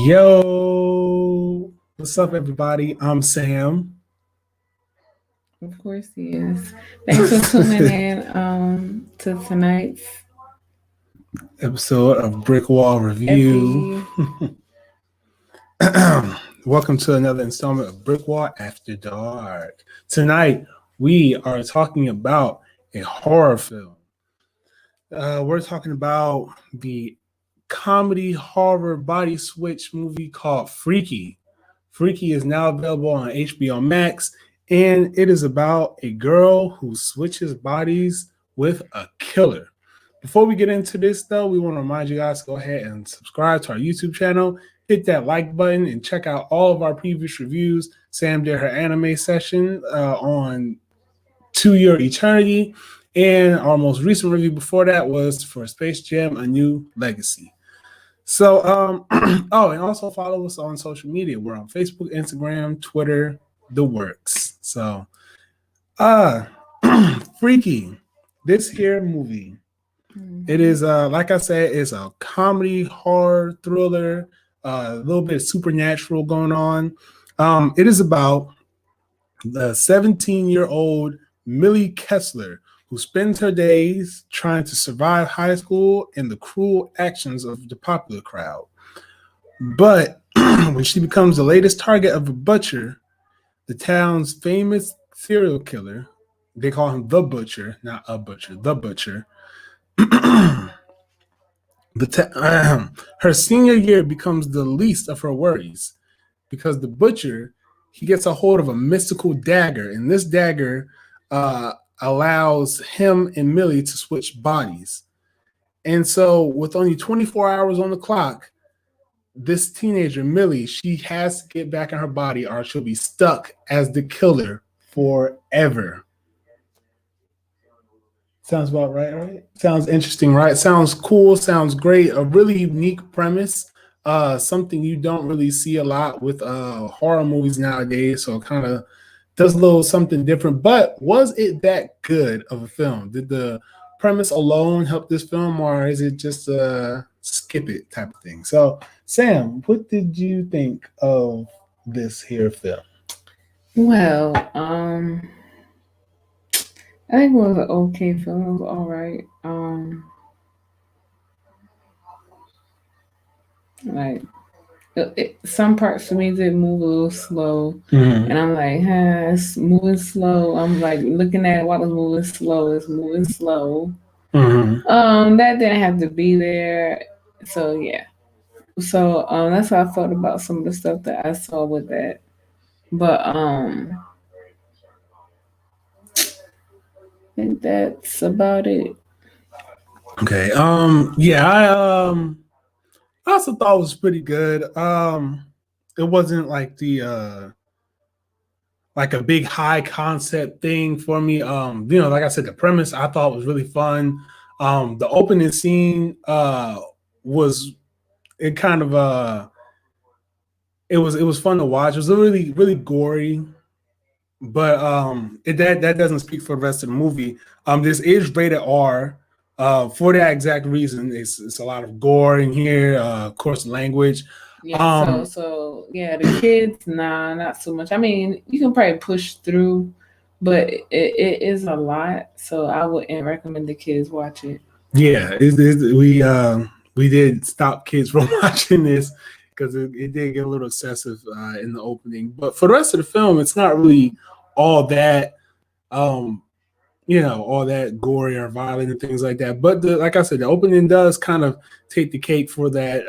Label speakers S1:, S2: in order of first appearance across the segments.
S1: Yo, what's up, everybody? I'm Sam.
S2: Of course he is. Thanks for tuning in to tonight's
S1: Episode of BrickWall Review.
S2: Effie.
S1: Welcome to another installment of BrickWall After Dark. Tonight, we are talking about a horror film. We're talking about the comedy horror body switch movie called Freaky. Freaky is now available on HBO Max, and it is about a girl who switches bodies with a killer. Before we get into this, though, we want to remind you guys to go ahead and subscribe to our YouTube channel, hit that like button, and check out all of our previous reviews. Sam did her anime session on To Your Eternity, and our most recent review before that was for Space Jam: A New Legacy. So, and also follow us on social media. We're on Facebook, Instagram, Twitter, the works. So, Freaky, this here movie. It is, like I said, it's a comedy, horror, thriller, a little bit of supernatural going on. It is about the 17-year-old Millie Kessler, who spends her days trying to survive high school and the cruel actions of the popular crowd. But when she becomes the latest target of a butcher, the town's famous serial killer, they call him the Butcher, not a butcher, the Butcher. Her senior year becomes the least of her worries because the Butcher, he gets a hold of a mystical dagger, and this dagger allows him and Millie to switch bodies. And so with only 24 hours on the clock, this teenager, Millie, she has to get back in her body or she'll be stuck as the killer forever. Sounds about right? Sounds interesting, right? Sounds cool, sounds great. A really unique premise. Something you don't really see a lot with horror movies nowadays. So it kind of does a little something different. But was it that good of a film? Did the premise alone help this film, or is it just a skip it type of thing? So, Sam, what did you think of this here film?
S2: Well, I think it was an okay film. It was all right. Like some parts for me did move a little slow, and I'm like, it's moving slow. I'm like looking at it while it's moving slow. It's moving slow. That didn't have to be there. So yeah. So that's how I felt about some of the stuff that I saw with that. But I think that's about it.
S1: Okay. I also thought it was pretty good. It wasn't like the like a big high concept thing for me. Like I said, the premise I thought was really fun. The opening scene was it kind of it was fun to watch. It was really really gory, but that doesn't speak for the rest of the movie. This is rated R. For that exact reason, it's a lot of gore in here, coarse language.
S2: Yeah, so yeah, the kids, nah, not so much. I mean, you can probably push through, but it is a lot, so I wouldn't recommend the kids watch it.
S1: Yeah, we did stop kids from watching this because it did get a little excessive in the opening. But for the rest of the film, it's not really all that all that gory or violent and things like that. But like I said, the opening does kind of take the cake for that.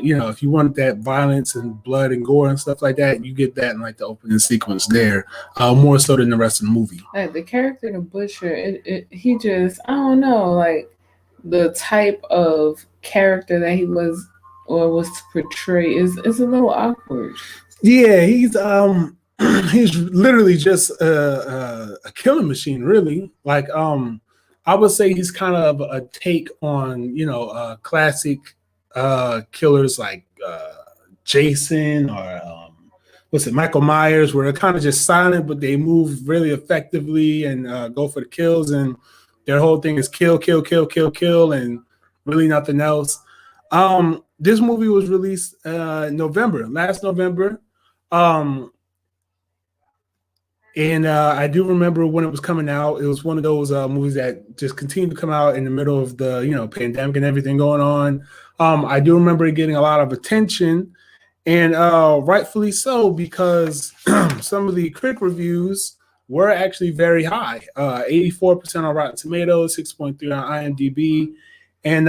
S1: If you want that violence and blood and gore and stuff like that, you get that in like the opening sequence there, more so than the rest of the movie.
S2: Like the character, the butcher, he just, I don't know, like the type of character that he was or was to portray is a little awkward.
S1: Yeah, he's literally just a killing machine, really. Like I would say he's kind of a take on classic killers like Jason or what's it, Michael Myers, where they're kind of just silent but they move really effectively and go for the kills, and their whole thing is kill, kill, kill, kill, kill, and really nothing else. This movie was released last November. And I do remember when it was coming out. It was one of those movies that just continued to come out in the middle of the pandemic and everything going on. I do remember it getting a lot of attention, and rightfully so, because some of the critic reviews were actually very high. 84% on Rotten Tomatoes, 6.3 on IMDb. And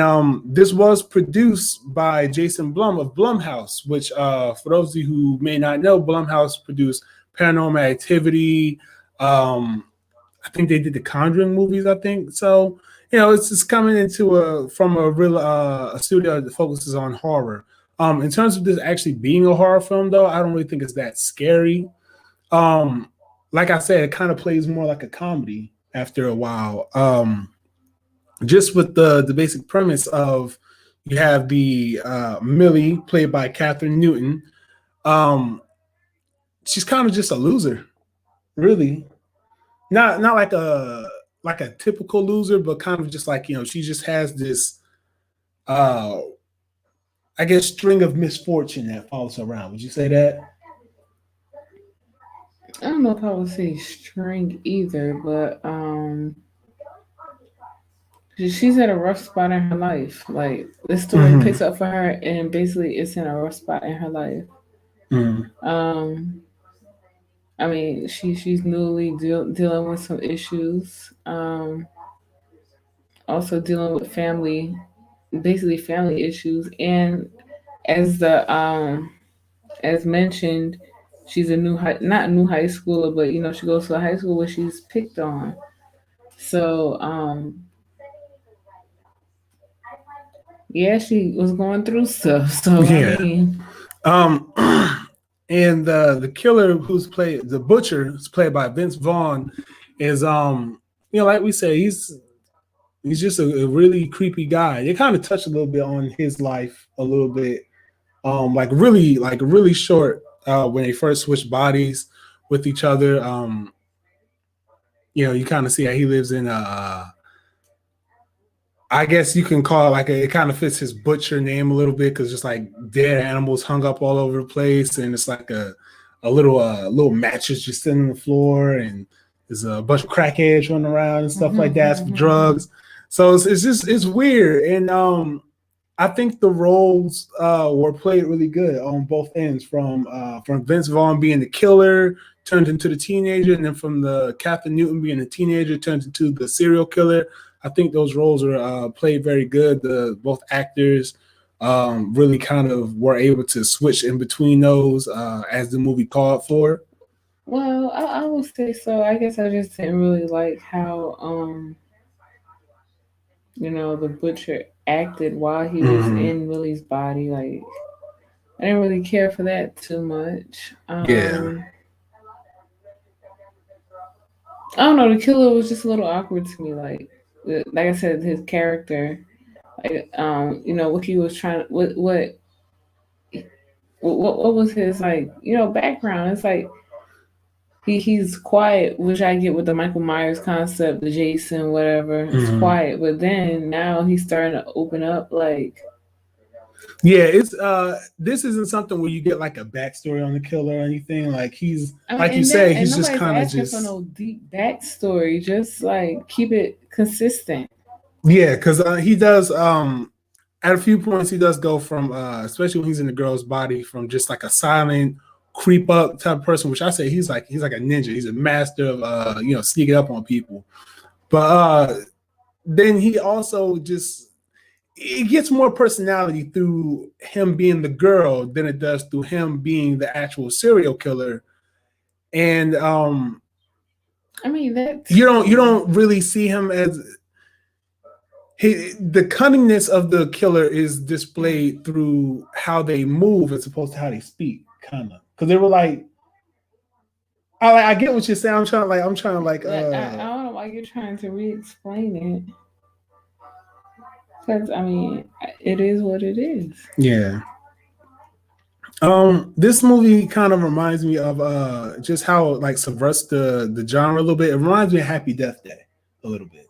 S1: this was produced by Jason Blum of Blumhouse, which for those of you who may not know, Blumhouse produced Paranormal Activity. I think they did the Conjuring movies, I think. So, it's just coming into from a real a studio that focuses on horror. In terms of this actually being a horror film, though, I don't really think it's that scary. Like I said, it kind of plays more like a comedy after a while. Just with the basic premise of you have the Millie, played by Catherine Newton. She's kind of just a loser, really. Not like a typical loser, but kind of just like, she just has this I guess string of misfortune that follows her around. Would you say that?
S2: I don't know if I would say string either, but she's at a rough spot in her life. Like, this story picks up for her, and basically it's in a rough spot in her life. I mean, she's newly dealing with some issues. Also dealing with family issues, and as as mentioned, she's not a new high schooler, but she goes to a high school where she's picked on. So yeah, she was going through stuff. So yeah. I mean,
S1: and the killer the butcher, who's played by Vince Vaughn, is like we say, he's just a really creepy guy. They kind of touched a little bit on his life a little bit, really short when they first switched bodies with each other. You kind of see how he lives in I guess you can call it it kind of fits his butcher name a little bit, because just like dead animals hung up all over the place, and it's like a little mattress just sitting on the floor, and there's a bunch of crackheads running around and stuff like that for drugs. So it's weird, and I think the roles were played really good on both ends, from Vince Vaughn being the killer turned into the teenager, and then from the Catherine Newton being the teenager turned into the serial killer. I think those roles were played very good. Both actors really kind of were able to switch in between those as the movie called for.
S2: Well, I would say so. I guess I just didn't really like how the butcher acted while he was in Millie's body. Like, I didn't really care for that too much.
S1: Yeah.
S2: I don't know. The killer was just a little awkward to me. Like I said, his character, what he was trying, what was his background? It's like he's quiet, which I get with the Michael Myers concept, the Jason, whatever. It's quiet, but then now he's starting to open up. Like,
S1: yeah, it's this isn't something where you get like a backstory on the killer or anything. Like, he's like you say, he's just kind of just
S2: for no deep backstory. Just like keep it consistent.
S1: Yeah, because he does at a few points he does go from especially when he's in the girl's body, from just like a silent creep up type of person, which I say he's like a ninja. He's a master of sneaking up on people. But then he also it gets more personality through him being the girl than it does through him being the actual serial killer. And
S2: I mean, that
S1: you don't really see him as the cunningness of the killer is displayed through how they move as opposed to how they speak, kind of. Because they were like, I get what you're saying. I'm trying to
S2: I don't know why you're trying to re-explain it. Because I mean, it is what it is.
S1: Yeah. This movie kind of reminds me of just how subverts the genre a little bit. It reminds me of Happy Death Day a little bit.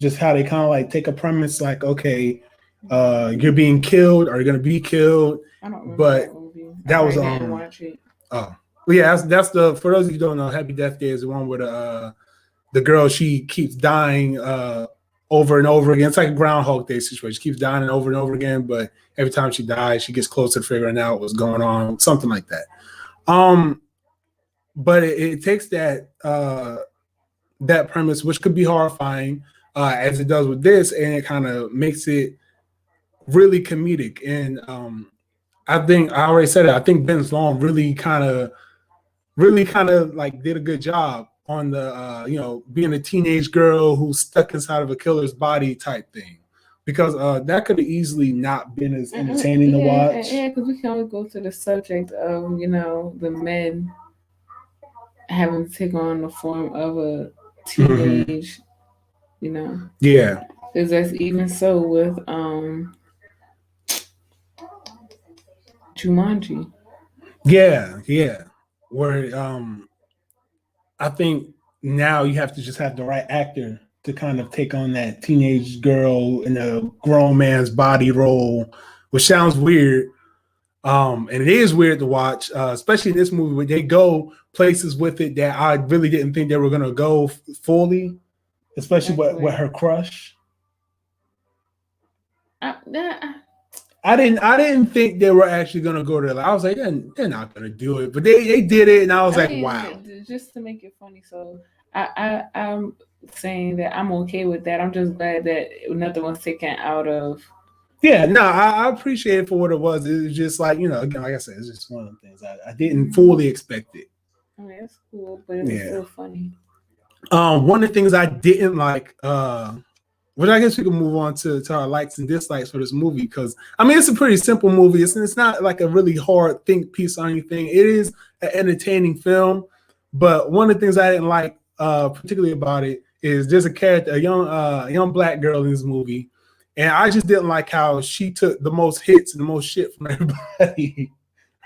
S1: Just how they kind of take a premise okay, You're being killed or you're gonna be killed.
S2: I don't remember
S1: but
S2: that movie.
S1: That was
S2: didn't watch it.
S1: Oh, well, yeah, that's the, for those of you who don't know, Happy Death Day is the one where the girl, she keeps dying over and over again. It's like a Groundhog Day situation. She keeps dying over and over again, but every time she dies, she gets closer to figuring out what's going on, something like that. But it takes that that premise, which could be horrifying, as it does with this, and it kind of makes it really comedic. And I think I already said it. I think Vince Vaughn really kind of like did a good job on the being a teenage girl who's stuck inside of a killer's body type thing, because that could have easily not been as entertaining to watch.
S2: Yeah, because we can only go to the subject of the men having to take on the form of a teenage,
S1: Yeah,
S2: because that's even so with Jumanji.
S1: Yeah, where I think now you have to just have the right actor to kind of take on that teenage girl in a grown man's body role, which sounds weird. And it is weird to watch, especially in this movie where they go places with it that I really didn't think they were going to go fully, especially with her crush. I didn't think they were actually going to go there. I was like, they're not going to do it, but they did it, and I was like, wow.
S2: Just to make it funny. So I'm saying that I'm okay with that. I'm just glad that nothing was taken out of.
S1: Yeah, no, I appreciate it for what it was. It was just like, again, like I said, it's just one of the things I didn't fully expect it.
S2: I mean, it's cool, but it was still funny.
S1: One of the things I didn't like, which I guess we can move on to our likes and dislikes for this movie, because I mean, it's a pretty simple movie. It's not like a really hard think piece or anything. It is an entertaining film, but one of the things I didn't like particularly about it is there's a character, a young black girl in this movie, and I just didn't like how she took the most hits and the most shit from everybody.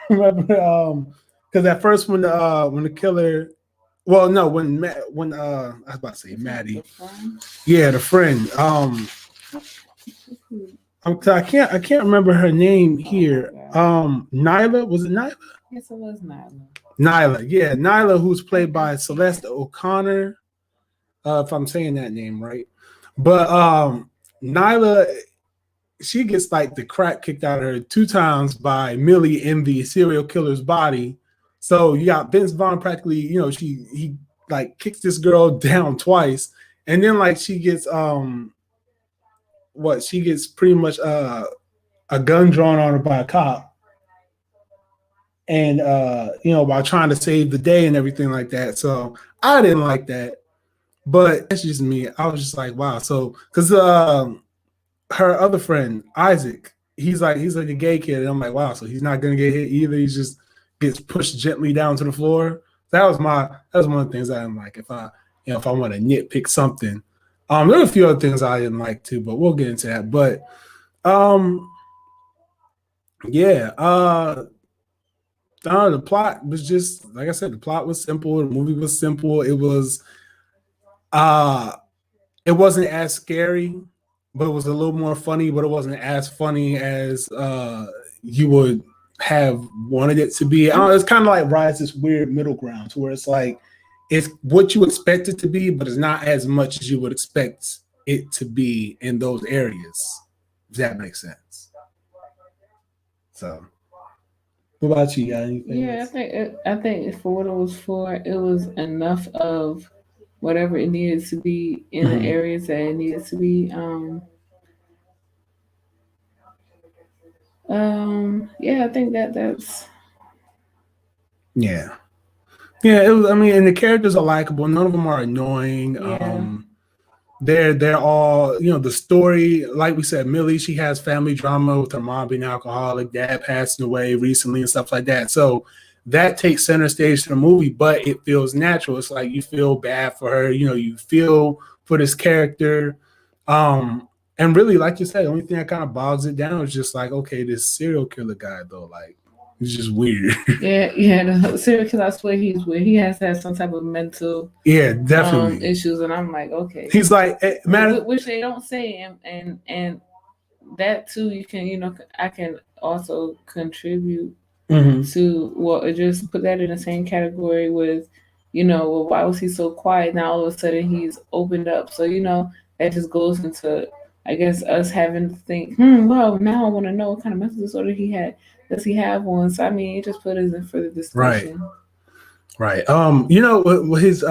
S1: Remember, because at first when the killer. Well, no, when I was about to say Maddie, the friend. I can't remember her name here. Nyla, was it Nyla?
S2: Yes, it was Nyla.
S1: Nyla, who's played by Celeste O'Connor, if I'm saying that name right. But Nyla, she gets like the crap kicked out of her 2 times by Millie in the serial killer's body. So you got Vince Vaughn practically, he like kicks this girl down twice, and then like she gets pretty much a gun drawn on her by a cop, and while trying to save the day and everything like that. So I didn't like that, but that's just me. I was just like, wow. So because her other friend Isaac, he's like a gay kid, and I'm like, wow. So he's not gonna get hit either. He's just gets pushed gently down to the floor. That was one of the things I didn't like. If I want to nitpick something, there were a few other things I didn't like too, but we'll get into that. But the plot was just like I said. The plot was simple. The movie was simple. It wasn't as scary, but it was a little more funny. But it wasn't as funny as you would have wanted it to be. I don't know, it's kind of like rides this weird middle ground to where it's like it's what you expect it to be, but it's not as much as you would expect it to be in those areas. If that makes sense. So, what about you? Got anything?
S2: Yeah, I think for what it was for, it was enough of whatever it needed to be in the areas that it needed to be. I think that's.
S1: Yeah. It was. I mean, and the characters are likable. None of them are annoying.
S2: Yeah.
S1: They're all, the story, like we said, Millie, she has family drama with her mom being alcoholic, dad passing away recently and stuff like that. So that takes center stage to the movie, but it feels natural. It's like you feel bad for her, you feel for this character. And really, like you said, the only thing that kind of bogs it down is just like, okay, this serial killer guy though, like, he's just weird.
S2: Yeah. The serial killer, I swear he's weird. He has to have some type of mental
S1: definitely
S2: issues, and I'm like, okay.
S1: He's like,
S2: which they don't say, and that too, you can, I can also contribute
S1: Mm-hmm.
S2: to, well, just put that in the same category with, well, why was he so quiet? Now all of a sudden he's opened up. So, that just goes into, I guess, us having to think, well, now I want to know what kind of mental disorder he had. Does he have one? So, I mean, it just put us in further discussion.
S1: Right. His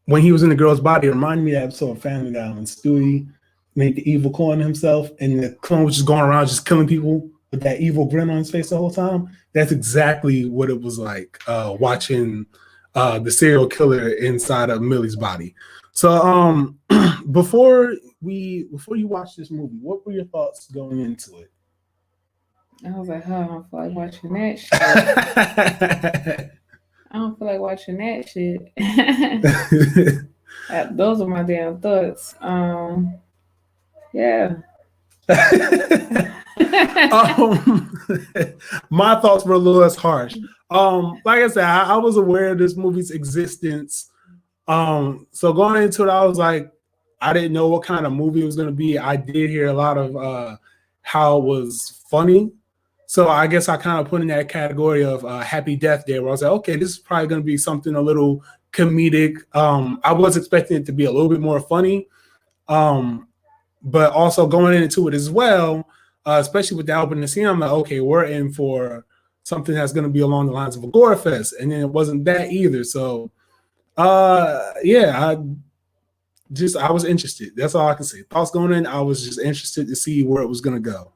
S1: when he was in the girl's body, it reminded me of that episode of Family Guy when Stewie made the evil clone himself, and the clone was just going around just killing people with that evil grin on his face the whole time. That's exactly what it was like watching the serial killer inside of Millie's body. So before you watch this movie, what were your thoughts going into it?
S2: I was like, I don't feel like watching that shit. I don't feel like watching that shit. Those are my damn thoughts. Yeah.
S1: My thoughts were a little less harsh. Like I said, I was aware of this movie's existence. So going into it, I was like, I didn't know what kind of movie it was going to be. I did hear a lot of how it was funny. So I guess I kind of put in that category of Happy Death Day, where I was like, okay, this is probably going to be something a little comedic. I was expecting it to be a little bit more funny. But also going into it as well, especially with the opening scene, I'm like, okay, we're in for something that's going to be along the lines of a gore fest. And then it wasn't that either. So, I was interested. That's all I can say. Thoughts going in, I was just interested to see where it was going to go.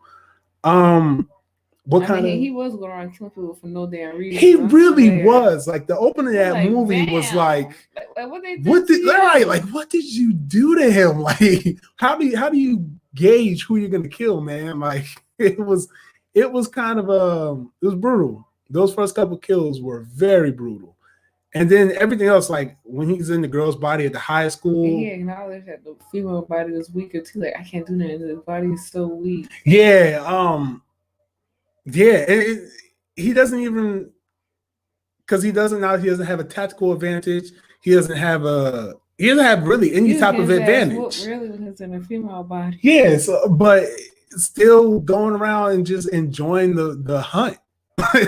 S2: He was going around killing people for no damn reason.
S1: He really was. Like the opening of that movie was like
S2: what
S1: did you do to him? Like how do you gauge who you're gonna kill, man? Like it was kind of it was brutal. Those first couple kills were very brutal. And then everything else, like when he's in the girl's body at the high school.
S2: And he acknowledged that the female body was weaker too. Like, I can't do that. The body is so weak.
S1: Yeah. He doesn't even, because he doesn't have a tactical advantage. He doesn't have really any type of advantage.
S2: Really, when he's in a female body.
S1: Yes, but still going around and just enjoying the hunt.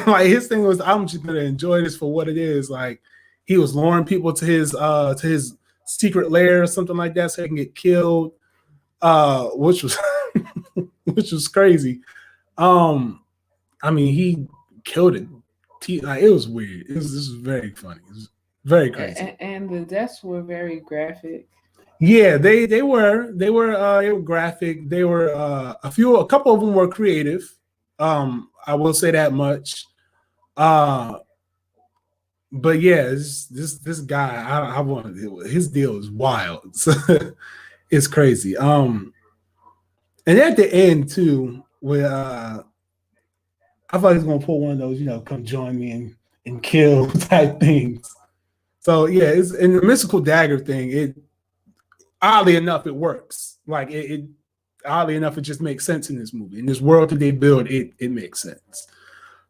S1: Like his thing was, I'm just gonna enjoy this for what it is. Like he was luring people to his secret lair or something like that, so he can get killed. Which was crazy. I mean, he killed it. Like, it was weird. This was very funny. It was very crazy.
S2: And the deaths were very graphic.
S1: Yeah, they were graphic. They were a couple of them were creative. I will say that much. But yeah, this guy, I want his deal is wild. It's crazy. And at the end too, where I thought he was gonna pull one of those, come join me and kill type things. So yeah, it's in the mystical dagger thing. It oddly enough, it works. Like it oddly enough, it just makes sense in this movie. In this world that they build, it makes sense.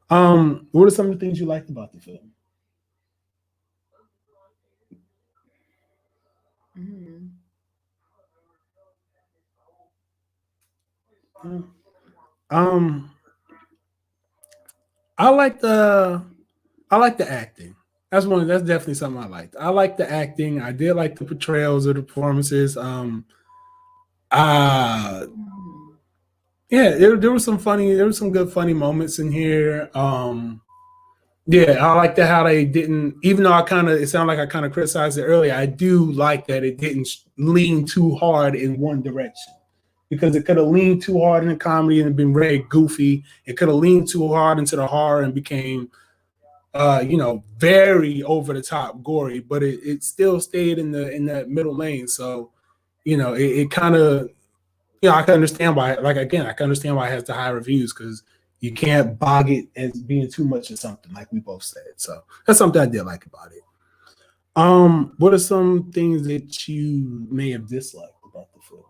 S1: What are some of the things you liked about the film? I like the acting. That's definitely something I liked. I like the acting. I did like the portrayals of the performances. There were some good funny moments in here. I like how they didn't, even though it sounded like I kind of criticized it earlier, I do like that it didn't lean too hard in one direction, because it could have leaned too hard in the comedy and been very goofy. It could have leaned too hard into the horror and became very over the top gory, but it still stayed in that middle lane. So, it kind of, I can understand why, I can understand why it has the high reviews, because you can't bog it as being too much of something, like we both said. So that's something I did like about it. What are some things that you may have disliked about the film?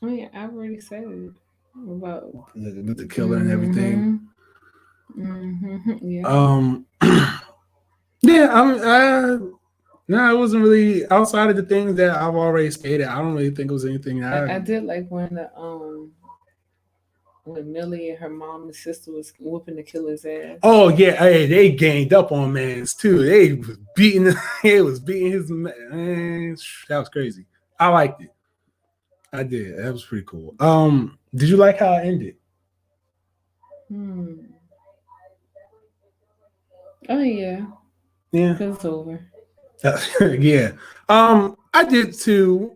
S2: Oh yeah, I've already said it about
S1: the killer and everything.
S2: Yeah.
S1: Yeah, No, it wasn't really outside of the things that I've already stated. I don't really think it was anything
S2: I did like when Millie and her mom and sister was whooping the killer's ass.
S1: Oh yeah, hey, they ganged up on Mans too. They was beating. It was beating his man. That was crazy. I liked it. I did. That was pretty cool. Did you like how it ended?
S2: Oh yeah.
S1: Yeah.
S2: It's over.
S1: Yeah. I did too.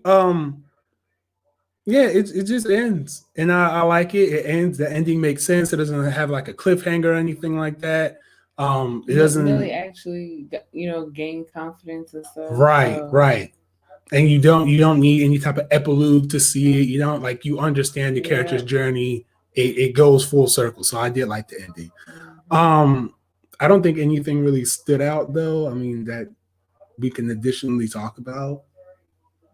S1: Yeah, it just ends, and I like it. It ends. The ending makes sense. It doesn't have like a cliffhanger or anything like that. It doesn't
S2: really actually, gain confidence and stuff.
S1: Right, right. And you don't need any type of epilogue to see it. You don't like you understand the character's journey. It goes full circle. So I did like the ending. I don't think anything really stood out though. I mean that we can additionally talk about.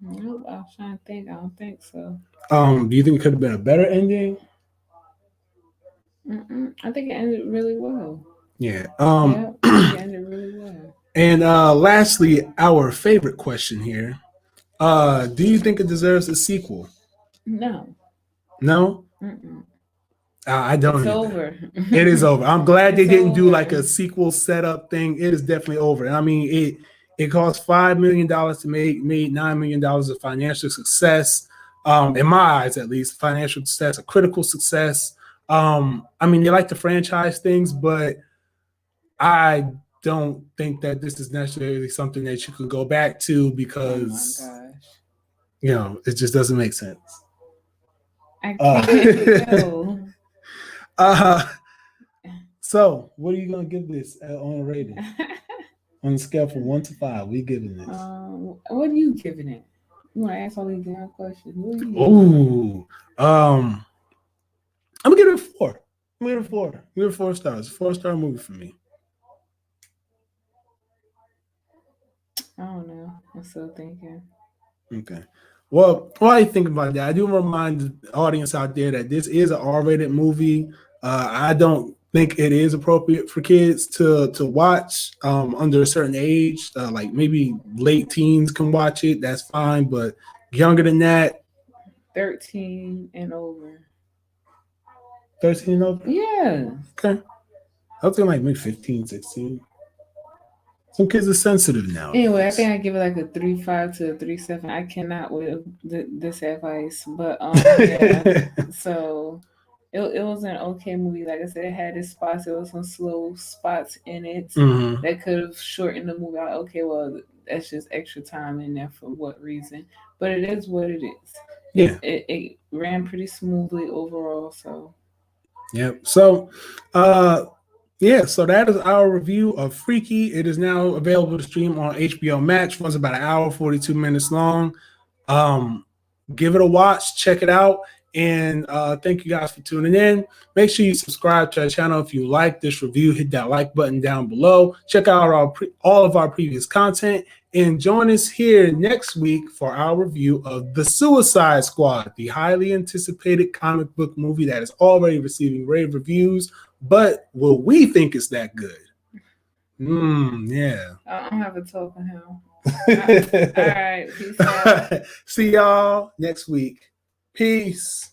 S2: Nope, I was trying to think. I don't think so.
S1: Do you think it could have been a better ending?
S2: I think it ended really well.
S1: Yeah.
S2: It ended really well.
S1: And lastly, our favorite question here. Do you think it deserves a sequel?
S2: No.
S1: No? I don't.
S2: It's over.
S1: It is over. I'm glad they didn't do like a sequel setup thing. It is definitely over. I mean, it cost $5 million to make, made $9 million of financial success. In my eyes, at least, financial success, a critical success. I mean, they like to franchise things, but I don't think that this is necessarily something that you could go back to because, it just doesn't make sense.
S2: I can't
S1: So, what are you gonna give this on a rating? On a scale from 1 to 5, what are you giving this?
S2: What are you giving it? You want to ask all these damn questions?
S1: Ooh, I'm gonna give it a 4. I'm gonna give it a 4. Give it 4 stars. 4-star movie for me.
S2: I don't know. I'm still thinking.
S1: Okay. Well, while I think about that, I do remind the audience out there that this is an R-rated movie. I don't think it is appropriate for kids to watch under a certain age. Like maybe late teens can watch it. That's fine, but younger than that,
S2: 13 and over.
S1: 13 and over?
S2: Yeah.
S1: Okay. I was thinking like maybe 15, 16. Some kids are sensitive now.
S2: Anyway, I think I give it like a 3.5 to a 3.7. I cannot with this advice, but yeah. So it was an okay movie. Like I said, it had its spots. There was some slow spots in it that could have shortened the movie out. Okay, well, that's just extra time in there for what reason? But it is what it is.
S1: Yeah,
S2: it ran pretty smoothly overall. So.
S1: Yep. So, yeah, so that is our review of Freaky. It is now available to stream on HBO Max. Runs about an hour, 42 minutes long. Give it a watch, check it out, and thank you guys for tuning in. Make sure you subscribe to our channel if you like this review. Hit that like button down below. Check out all of our previous content, and join us here next week for our review of The Suicide Squad, the highly anticipated comic book movie that is already receiving rave reviews. But will we think it's that good? Yeah.
S2: I don't have a talk on him. All right. Peace out.
S1: See y'all next week. Peace.